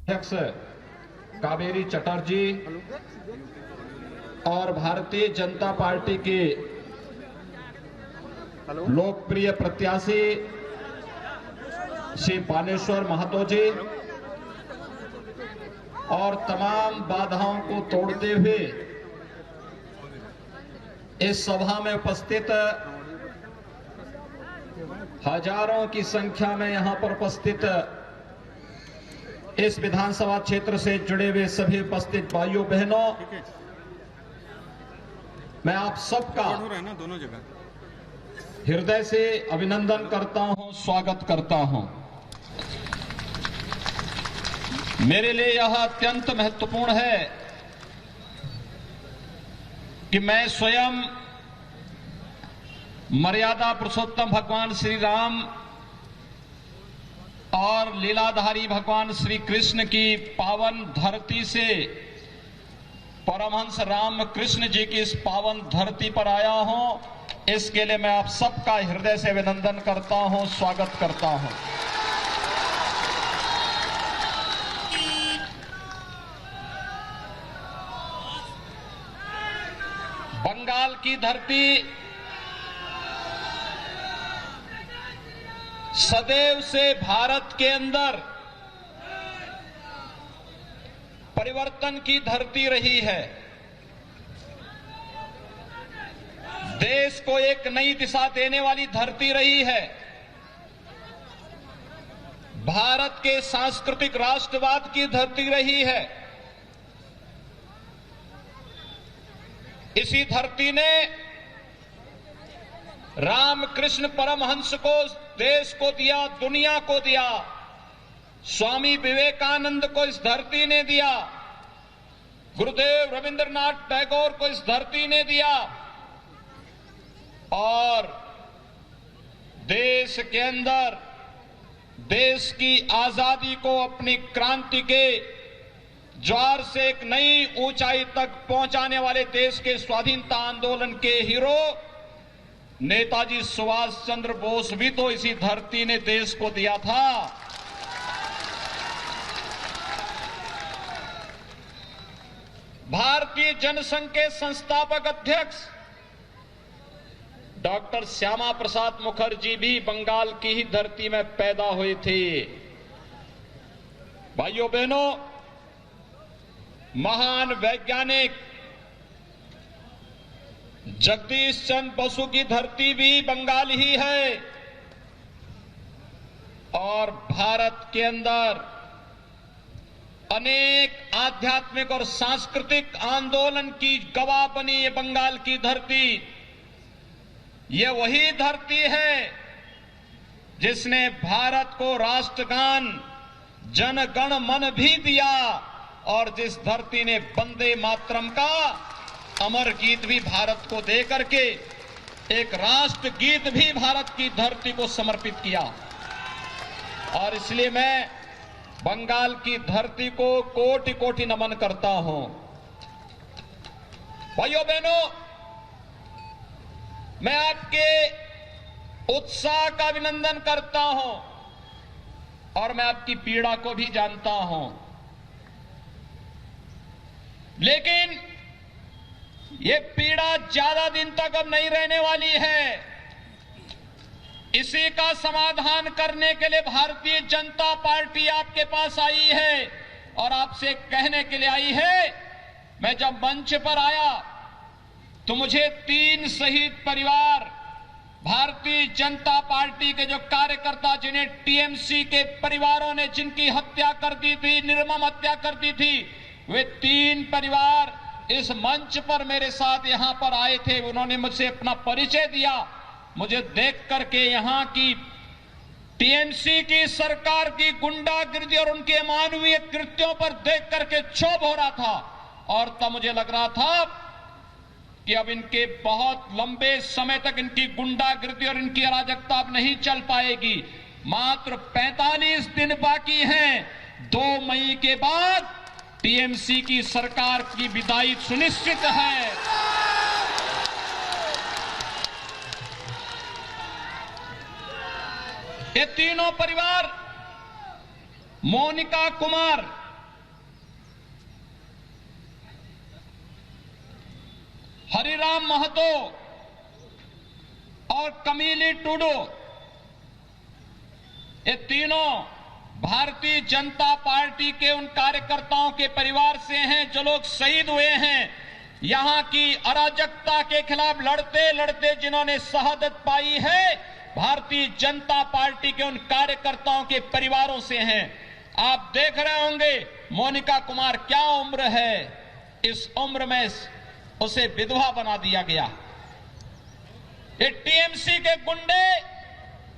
अध्यक्ष कावेरी चटर्जी और भारतीय जनता पार्टी के लोकप्रिय प्रत्याशी श्री बानेश्वर महतो जी और तमाम बाधाओं को तोड़ते हुए इस सभा में उपस्थित हजारों की संख्या में यहां पर उपस्थित इस विधानसभा क्षेत्र से जुड़े हुए सभी उपस्थित भाइयों बहनों, मैं आप सबका दोनों जगह हृदय से अभिनंदन करता हूं, स्वागत करता हूं। मेरे लिए यह अत्यंत महत्वपूर्ण है कि मैं स्वयं मर्यादा पुरुषोत्तम भगवान श्री राम और लीलाधारी भगवान श्री कृष्ण की पावन धरती से परमहंस राम कृष्ण जी की इस पावन धरती पर आया हूं। इसके लिए मैं आप सबका हृदय से अभिनंदन करता हूं, स्वागत करता हूं। बंगाल की धरती सदैव से भारत के अंदर परिवर्तन की धरती रही है। देश को एक नई दिशा देने वाली धरती रही है। भारत के सांस्कृतिक राष्ट्रवाद की धरती रही है। इसी धरती ने रामकृष्ण परमहंस को देश को दिया, दुनिया को दिया। स्वामी विवेकानंद को इस धरती ने दिया। गुरुदेव रविंद्रनाथ टैगोर को इस धरती ने दिया। और देश के अंदर देश की आजादी को अपनी क्रांति के ज्वार से एक नई ऊंचाई तक पहुंचाने वाले देश के स्वाधीनता आंदोलन के हीरो नेताजी सुभाष चंद्र बोस भी तो इसी धरती ने देश को दिया था। भारतीय जनसंघ के संस्थापक अध्यक्ष डॉक्टर श्यामा प्रसाद मुखर्जी भी बंगाल की ही धरती में पैदा हुए थे। भाइयों बहनों, महान वैज्ञानिक जगदीश चंद्र बसु की धरती भी बंगाल ही है। और भारत के अंदर अनेक आध्यात्मिक और सांस्कृतिक आंदोलन की गवाह बनी ये बंगाल की धरती। ये वही धरती है जिसने भारत को राष्ट्रगान जन गण मन भी दिया और जिस धरती ने वंदे मातरम का अमर गीत भी भारत को दे करके एक राष्ट्र गीत भी भारत की धरती को समर्पित किया। और इसलिए मैं बंगाल की धरती को कोटि कोटि नमन करता हूं। भाइयों बहनों, मैं आपके उत्साह का अभिनंदन करता हूं और मैं आपकी पीड़ा को भी जानता हूं। लेकिन ये पीड़ा ज्यादा दिन तक अब नहीं रहने वाली है। इसी का समाधान करने के लिए भारतीय जनता पार्टी आपके पास आई है और आपसे कहने के लिए आई है। मैं जब मंच पर आया तो मुझे 3 शहीद परिवार भारतीय जनता पार्टी के जो कार्यकर्ता जिन्हें टीएमसी के परिवारों ने जिनकी हत्या कर दी थी, निर्मम हत्या कर दी थी, वे 3 परिवार इस मंच पर मेरे साथ यहां पर आए थे। उन्होंने मुझसे अपना परिचय दिया। मुझे देख करके यहां की टीएमसी की सरकार की गुंडागिर्दी और उनके अमानवीय कृत्यों पर देख करके क्षोभ हो रहा था। और तब मुझे लग रहा था कि अब इनके बहुत लंबे समय तक इनकी गुंडागिर्दी और इनकी अराजकता अब नहीं चल पाएगी। मात्र 45 दिन बाकी हैं। 2 मई के बाद टीएमसी की सरकार की विदाई सुनिश्चित है। ये तीनों परिवार मोनिका कुमार, हरिराम महतो और कमीली टुडू, ये तीनों भारतीय जनता पार्टी के उन कार्यकर्ताओं के परिवार से हैं जो लोग शहीद हुए हैं। यहां की अराजकता के खिलाफ लड़ते लड़ते जिन्होंने शहादत पाई है, भारतीय जनता पार्टी के उन कार्यकर्ताओं के परिवारों से हैं। आप देख रहे होंगे मोनिका कुमार क्या उम्र है, इस उम्र में उसे विधवा बना दिया गया। ये टीएमसी के गुंडे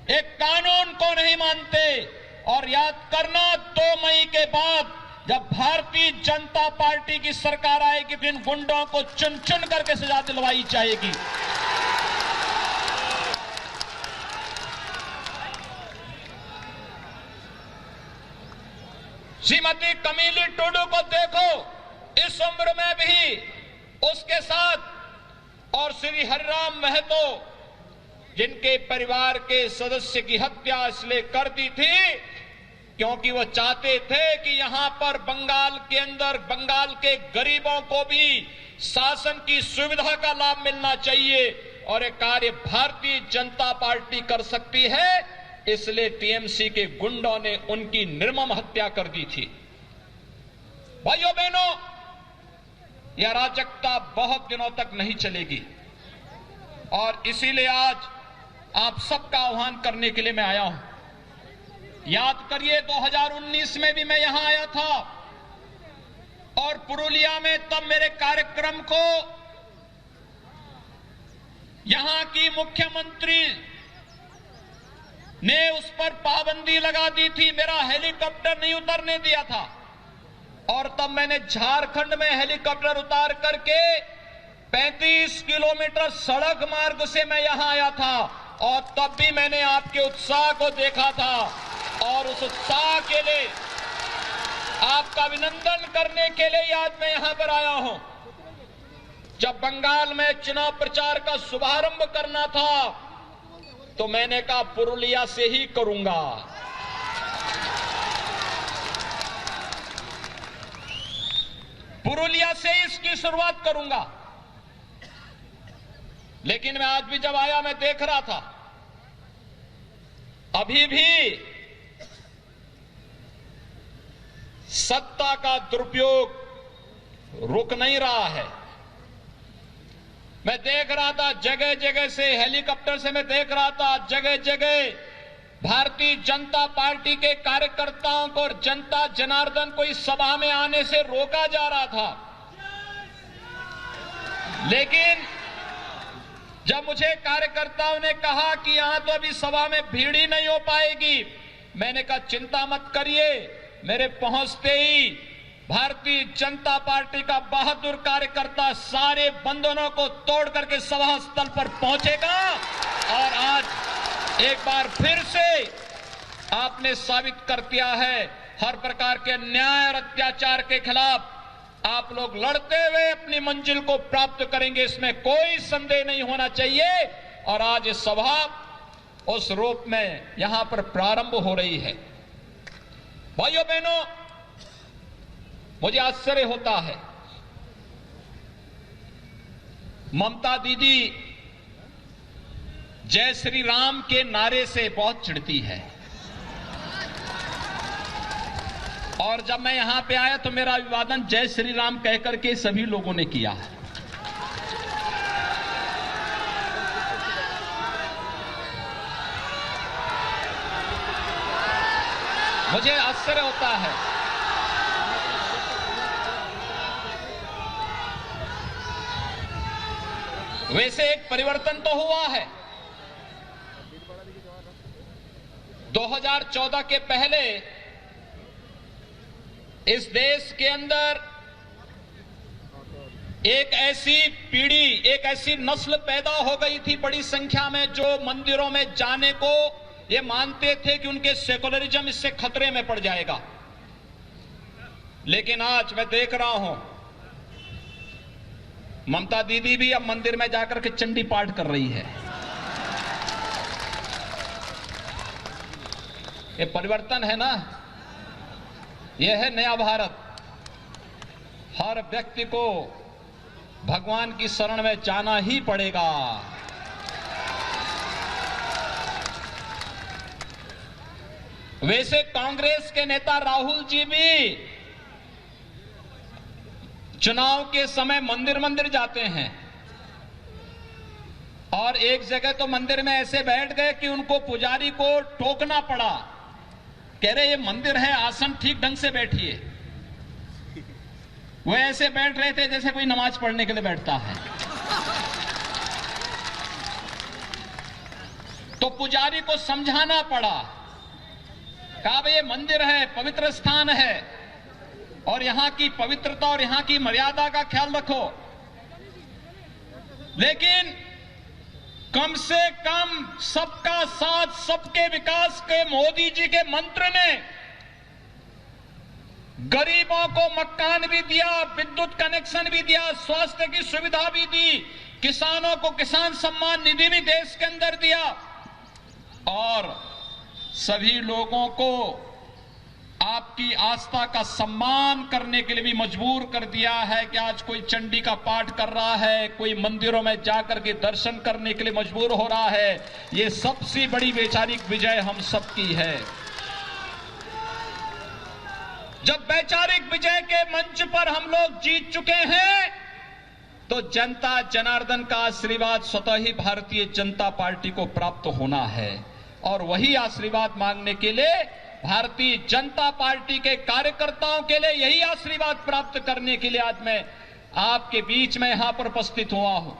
एक कानून को नहीं मानते। और याद करना, 2 मई के बाद जब भारतीय जनता पार्टी की सरकार आएगी तो इन गुंडों को चुन चुन करके सजा दिलवाई जाएगी। श्रीमती कमीली टुडू को देखो, इस उम्र में भी उसके साथ, और श्री हरिराम महतो जिनके परिवार के सदस्य की हत्या इसलिए कर दी थी क्योंकि वो चाहते थे कि यहां पर बंगाल के अंदर बंगाल के गरीबों को भी शासन की सुविधा का लाभ मिलना चाहिए, और ये कार्य भारतीय जनता पार्टी कर सकती है, इसलिए टीएमसी के गुंडों ने उनकी निर्मम हत्या कर दी थी। भाइयों बहनों, यह अराजकता बहुत दिनों तक नहीं चलेगी, और इसीलिए आज आप सबका आह्वान करने के लिए मैं आया हूं। याद करिए 2019 में भी मैं यहां आया था, और पुरुलिया में तब मेरे कार्यक्रम को यहां की मुख्यमंत्री ने उस पर पाबंदी लगा दी थी, मेरा हेलीकॉप्टर नहीं उतरने दिया था। और तब मैंने झारखंड में हेलीकॉप्टर उतार करके 35 किलोमीटर सड़क मार्ग से मैं यहां आया था, और तब भी मैंने आपके उत्साह को देखा था, और उस उत्साह के लिए आपका अभिनंदन करने के लिए आज मैं यहां पर आया हूं। जब बंगाल में चुनाव प्रचार का शुभारंभ करना था तो मैंने कहा पुरुलिया से ही करूंगा। पुरुलिया से इसकी शुरुआत करूंगा। लेकिन मैं आज भी जब आया मैं देख रहा था, अभी भी सत्ता का दुरुपयोग रुक नहीं रहा है। मैं देख रहा था जगह जगह से, हेलीकॉप्टर से मैं देख रहा था जगह जगह भारतीय जनता पार्टी के कार्यकर्ताओं को और जनता जनार्दन को इस सभा में आने से रोका जा रहा था। लेकिन जब मुझे कार्यकर्ताओं ने कहा कि यहां तो अभी सभा में भीड़ ही नहीं हो पाएगी, मैंने कहा चिंता मत करिए, मेरे पहुंचते ही भारतीय जनता पार्टी का बहादुर कार्यकर्ता सारे बंधनों को तोड़ करके सभा स्थल पर पहुंचेगा। और आज एक बार फिर से आपने साबित कर दिया है, हर प्रकार के अन्याय और अत्याचार के खिलाफ आप लोग लड़ते हुए अपनी मंजिल को प्राप्त करेंगे, इसमें कोई संदेह नहीं होना चाहिए। और आज ये सभा उस रूप में यहां पर प्रारंभ हो रही है। भाइयों बहनों, मुझे आश्चर्य होता है, ममता दीदी जय श्री राम के नारे से बहुत चिढ़ती है, और जब मैं यहां पे आया तो मेरा अभिवादन जय श्री राम कहकर के सभी लोगों ने किया है। मुझे आश्चर्य होता है। वैसे एक परिवर्तन तो हुआ है। 2014 के पहले इस देश के अंदर एक ऐसी पीढ़ी, एक ऐसी नस्ल पैदा हो गई थी बड़ी संख्या में, जो मंदिरों में जाने को ये मानते थे कि उनके सेकुलरिज्म इससे खतरे में पड़ जाएगा। लेकिन आज मैं देख रहा हूं ममता दीदी भी अब मंदिर में जाकर के चंडी पाठ कर रही है। ये परिवर्तन है ना, यह है नया भारत। हर व्यक्ति को भगवान की शरण में जाना ही पड़ेगा। वैसे कांग्रेस के नेता राहुल जी भी चुनाव के समय मंदिर मंदिर जाते हैं और एक जगह तो मंदिर में ऐसे बैठ गए कि उनको पुजारी को टोकना पड़ा। कह रहे ये मंदिर है, आसन ठीक ढंग से बैठिए। वो ऐसे बैठ रहे थे जैसे कोई नमाज पढ़ने के लिए बैठता है। तो पुजारी को समझाना पड़ा, कहा भाई ये मंदिर है, पवित्र स्थान है और यहां की पवित्रता और यहां की मर्यादा का ख्याल रखो। लेकिन कम से कम सबका साथ सबके विकास के मोदी जी के मंत्र ने गरीबों को मकान भी दिया, विद्युत कनेक्शन भी दिया, स्वास्थ्य की सुविधा भी दी, किसानों को किसान सम्मान निधि भी देश के अंदर दिया और सभी लोगों को आपकी आस्था का सम्मान करने के लिए भी मजबूर कर दिया है कि आज कोई चंडी का पाठ कर रहा है, कोई मंदिरों में जाकर के दर्शन करने के लिए मजबूर हो रहा है। ये सबसे बड़ी वैचारिक विजय हम सबकी है। जब वैचारिक विजय के मंच पर हम लोग जीत चुके हैं तो जनता जनार्दन का आशीर्वाद स्वतः ही भारतीय जनता पार्टी को प्राप्त होना है और वही आशीर्वाद मांगने के लिए भारतीय जनता पार्टी के कार्यकर्ताओं के लिए यही आशीर्वाद प्राप्त करने के लिए आज मैं आपके बीच में यहां पर उपस्थित हुआ हूं।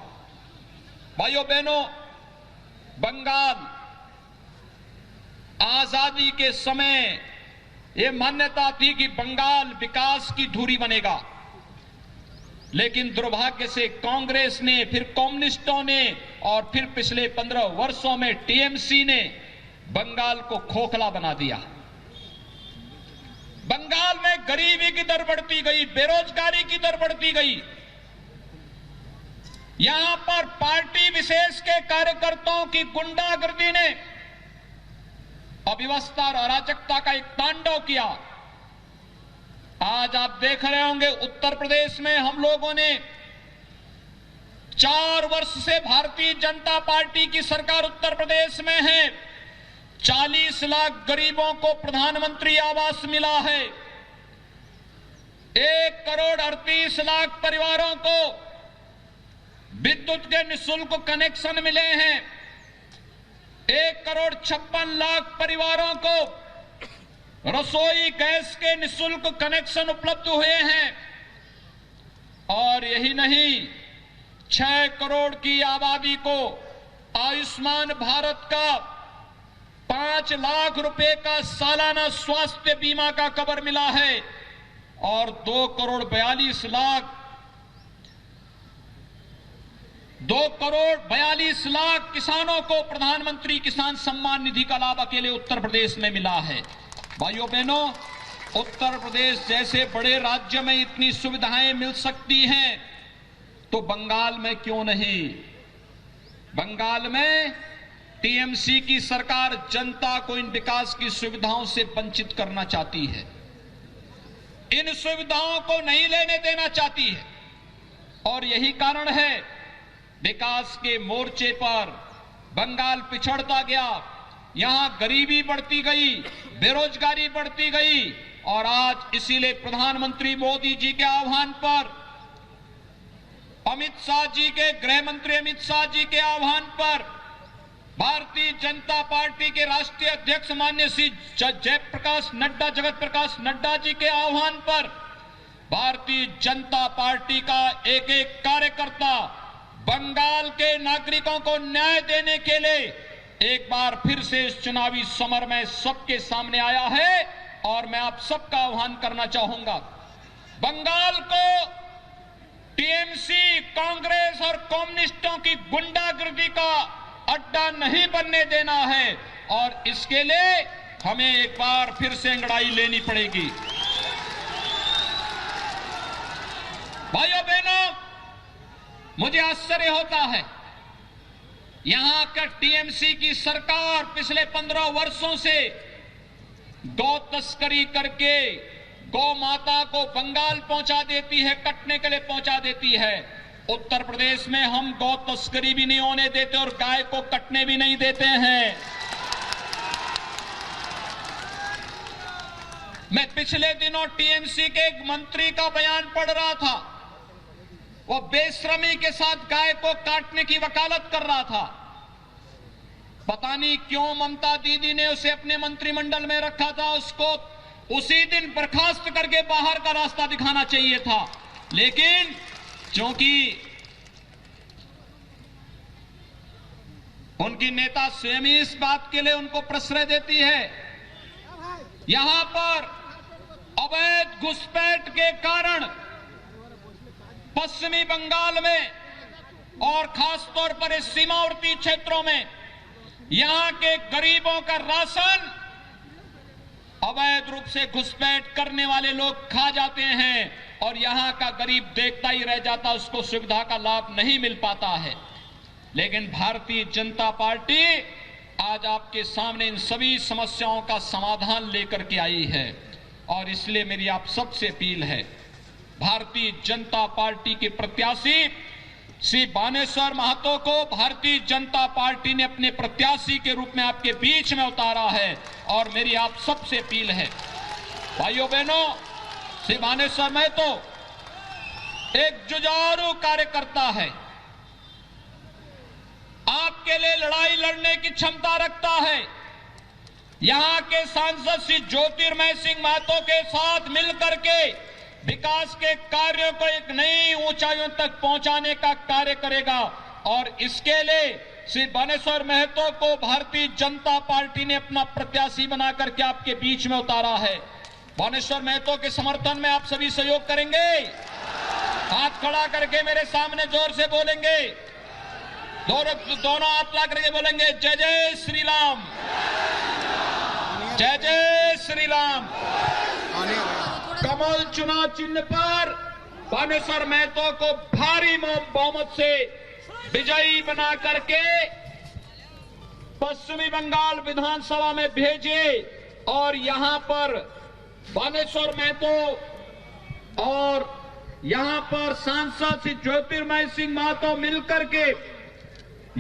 भाइयों बहनों, बंगाल आजादी के समय ये मान्यता थी कि बंगाल विकास की धुरी बनेगा, लेकिन दुर्भाग्य से कांग्रेस ने, फिर कम्युनिस्टों ने और फिर पिछले 15 वर्षों में टीएमसी ने बंगाल को खोखला बना दिया। बंगाल में गरीबी की दर बढ़ती गई, बेरोजगारी की दर बढ़ती गई। यहां पर पार्टी विशेष के कार्यकर्ताओं की गुंडागर्दी ने अव्यवस्था और अराजकता का एक तांडव किया। आज आप देख रहे होंगे उत्तर प्रदेश में हम लोगों ने 4 वर्ष से भारतीय जनता पार्टी की सरकार उत्तर प्रदेश में है। 40 लाख गरीबों को प्रधानमंत्री आवास मिला है। 1 करोड़ 38 लाख परिवारों को विद्युत के निःशुल्क कनेक्शन मिले हैं। 1 करोड़ 56 लाख परिवारों को रसोई गैस के निःशुल्क कनेक्शन उपलब्ध हुए हैं। और यही नहीं, 6 करोड़ की आबादी को आयुष्मान भारत का 5 लाख रुपए का सालाना स्वास्थ्य बीमा का कवर मिला है और 2 करोड़ 42 लाख किसानों को प्रधानमंत्री किसान सम्मान निधि का लाभ अकेले उत्तर प्रदेश में मिला है। भाइयों बहनों, उत्तर प्रदेश जैसे बड़े राज्य में इतनी सुविधाएं मिल सकती हैं तो बंगाल में क्यों नहीं? बंगाल में टीएमसी की सरकार जनता को इन विकास की सुविधाओं से वंचित करना चाहती है, इन सुविधाओं को नहीं लेने देना चाहती है और यही कारण है विकास के मोर्चे पर बंगाल पिछड़ता गया। यहां गरीबी बढ़ती गई, बेरोजगारी बढ़ती गई और आज इसीलिए प्रधानमंत्री मोदी जी के आह्वान पर, अमित शाह जी के गृह मंत्री अमित शाह जी के आह्वान पर, भारतीय जनता पार्टी के राष्ट्रीय अध्यक्ष माननीय श्री जगत प्रकाश नड्डा जी के आह्वान पर भारतीय जनता पार्टी का एक एक कार्यकर्ता बंगाल के नागरिकों को न्याय देने के लिए एक बार फिर से इस चुनावी समर में सबके सामने आया है और मैं आप सबका आह्वान करना चाहूंगा। बंगाल को टीएमसी, कांग्रेस और कम्युनिस्टों की गुंडागर्दी का अड्डा नहीं बनने देना है और इसके लिए हमें एक बार फिर से अंगड़ाई लेनी पड़ेगी। भाइयों बहनों, मुझे आश्चर्य होता है, यहां का टीएमसी की सरकार पिछले 15 वर्षों से गौ तस्करी करके गौ माता को बंगाल पहुंचा देती है, कटने के लिए पहुंचा देती है। उत्तर प्रदेश में हम गौ तस्करी भी नहीं होने देते और गाय को कटने भी नहीं देते हैं। मैं पिछले दिनों टीएमसी के एक मंत्री का बयान पढ़ रहा था। वो बेशर्मी के साथ गाय को काटने की वकालत कर रहा था। पता नहीं क्यों ममता दीदी ने उसे अपने मंत्रिमंडल में रखा था। उसको उसी दिन बर्खास्त करके बाहर का रास्ता दिखाना चाहिए था, लेकिन क्योंकि उनकी नेता स्वयं ही इस बात के लिए उनको प्रश्रय देती है। यहां पर अवैध घुसपैठ के कारण पश्चिमी बंगाल में और खासतौर पर इस सीमावर्ती क्षेत्रों में यहां के गरीबों का राशन अवैध रूप से घुसपैठ करने वाले लोग खा जाते हैं और यहां का गरीब देखता ही रह जाता, उसको सुविधा का लाभ नहीं मिल पाता है। लेकिन भारतीय जनता पार्टी आज आपके सामने इन सभी समस्याओं का समाधान लेकर के आई है और इसलिए मेरी आप सबसे अपील है, भारतीय जनता पार्टी के प्रत्याशी श्री बानेश्वर महतो को भारतीय जनता पार्टी ने अपने प्रत्याशी के रूप में आपके बीच में उतारा है और मेरी आप सबसे अपील है, भाइयों बहनों, श्री बानेश्वर महतो एक जुझारू कार्यकर्ता है, आपके लिए लड़ाई लड़ने की क्षमता रखता है। यहां के सांसद श्री ज्योतिर्मय सिंह महतो के साथ मिलकर के विकास के कार्यों को एक नई ऊंचाइयों तक पहुंचाने का कार्य करेगा और इसके लिए श्री बानेश्वर महतो को भारतीय जनता पार्टी ने अपना प्रत्याशी बना करके आपके बीच में उतारा है। बानेश्वर महतो के समर्थन में आप सभी सहयोग करेंगे? हाथ खड़ा करके मेरे सामने जोर से बोलेंगे, दोनों हाथ ला करके बोलेंगे जय जय श्री राम, जय जय श्री राम। कमल चुनाव चिन्ह पर बानेश्वर महतो को भारी बहुमत से विजयी बना करके पश्चिमी बंगाल विधानसभा में भेजे और यहां पर बानेश्वर महतो और यहां पर सांसद श्री ज्योतिर्मय सिंह महतो मिलकर के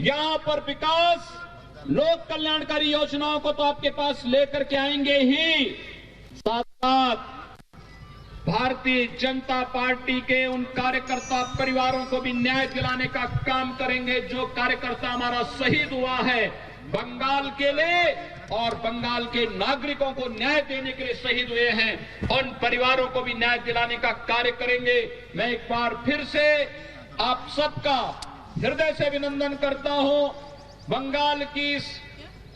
यहां पर विकास लोक कल्याणकारी योजनाओं को तो आपके पास लेकर के आएंगे ही, साथ साथ भारतीय जनता पार्टी के उन कार्यकर्ता परिवारों को भी न्याय दिलाने का काम करेंगे जो कार्यकर्ता हमारा शहीद हुआ है बंगाल के लिए और बंगाल के नागरिकों को न्याय देने के लिए शहीद हुए हैं, उन परिवारों को भी न्याय दिलाने का कार्य करेंगे। मैं एक बार फिर से आप सबका हृदय से अभिनंदन करता हूं। बंगाल की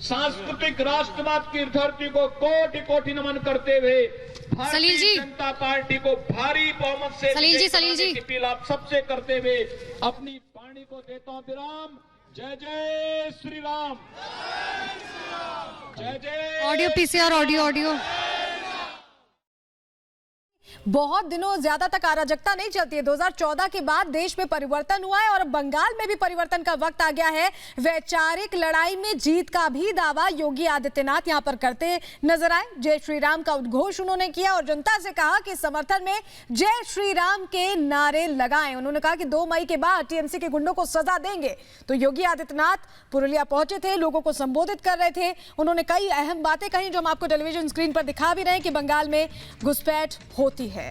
सांस्कृतिक राष्ट्रवाद की धरती को कोटि कोटि नमन करते हुए भारतीय जनता पार्टी को भारी बहुमत से सलील जी अपील आप सबसे करते हुए अपनी वाणी को देता हूं विराम। जय जय श्री राम, जय जय। Audio PCR, audio. बहुत दिनों ज्यादा तक अराजकता नहीं चलती है। 2014 के बाद देश में परिवर्तन हुआ है और बंगाल में भी परिवर्तन का वक्त आ गया है। वैचारिक लड़ाई में जीत का भी दावा योगी आदित्यनाथ यहां पर करते नजर आए। जय श्री राम का उद्घोष उन्होंने किया और जनता से कहा कि समर्थन में जय श्री राम के नारे लगाएं। उन्होंने कहा कि 2 मई के बाद टीएमसी के गुंडों को सजा देंगे। तो योगी आदित्यनाथ पुरुलिया पहुंचे थे, लोगों को संबोधित कर रहे थे। उन्होंने कई अहम बातें कही जो हम आपको टेलीविजन स्क्रीन पर दिखा भी रहे हैं कि बंगाल में घुसपैठ होती है।